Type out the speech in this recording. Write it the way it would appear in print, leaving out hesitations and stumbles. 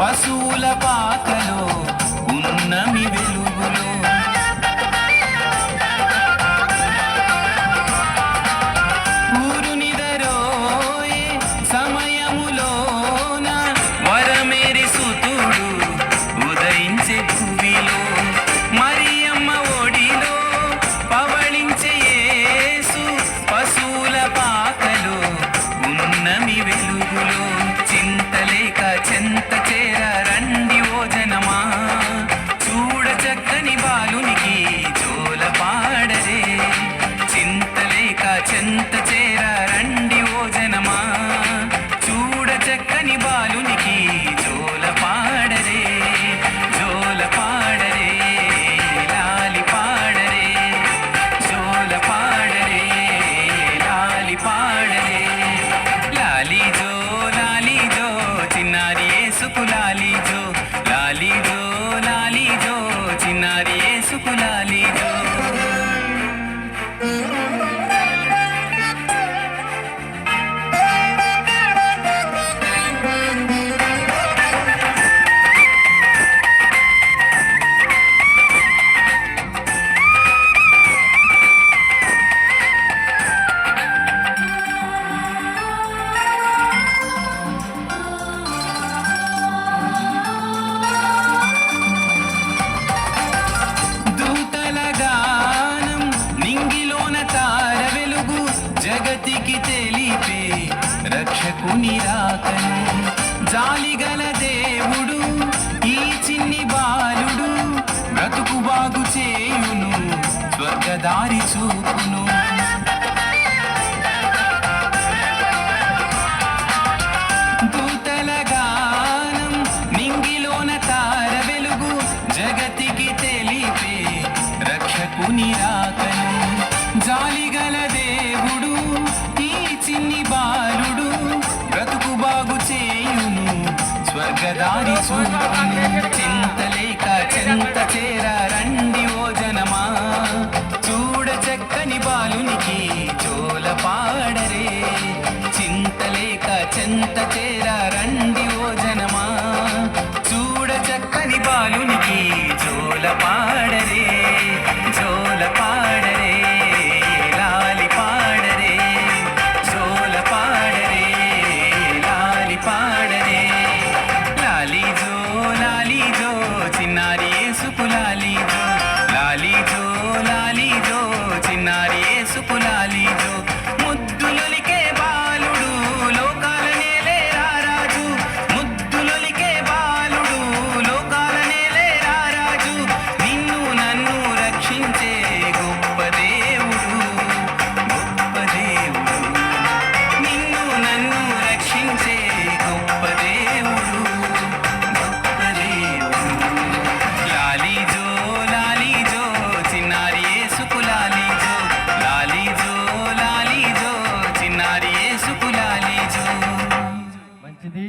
పశువుల పాకలో ఉన్నమి వెలుగులో ఊరు నిదరోయే సమయములోన వరమేరి సుతుడు ఉదయించే భువిలో మరియమ్మ ఒడిలో పవళించే యేసు పశువుల పాకలో ఉన్నమి వెలుగులో చింతలేక చెంత చేర రండి ఓ జనమా చూడ చక్కని బాలునికి జోల పాడరే చింతలేక చెంత చేర రండి ఓ జనమా చూడ చక్కని బాలునికి జోల పాడరే జోల పాడరే లాలి పాడరే జోల పాడరే లాలి పాడరే లాలి జో చిన్నారి యేసుకు లాలి జో లాలి జో లాలి జో చిన్నారి యేసుకు లాలి జో జగతికి తెలిపే రక్షకుని రాకను జాలిగల దేవుడు ఈ చిన్ని బాలుడు బ్రతుకు బాగు చేయును స్వర్గదారి చూపును దూతల గానం నింగిలోన తార వెలుగు జగతికి తెలిపే రక్షకుని రాకను జాలిగల దేవుడు ఈ చిన్ని బాలుడు బ్రతుకు బాగు చేయును స్వర్గదారి చూపును చింతలేక చెంత చేర రండి ఓ జనమా చూడ చక్కని బాలునికి జోల పాడరే చింతలేక చెంత చేర రండి ఓ జనమా చూడ చక్కని బాలునికి జోల పాడరే జోల పాడరే లాలి పాడరే జోల పాడరే లాలి పాడరే లాలి జో చిన్నారి యేసుకు లాలి జో లాలి జో చిన్నారి యేసుకు లాలి జో ముద్దులొలికే బాలుడు లోకాల నేలే రారాజు ముద్దులొలికే బాలుడు లోకాల నేలే రారాజు నిన్ను నన్ను రక్షించే గొప్ప దేవుడు గొప్ప దేవుడు నిన్ను నన్ను రక్షించే గొప్ప దేవుడు గొప్ప దేవుడు లాలి జో చిన్నారి యేసుకు లాలి జో చిన్నారి యేసుకు లాలి జో మంచిది.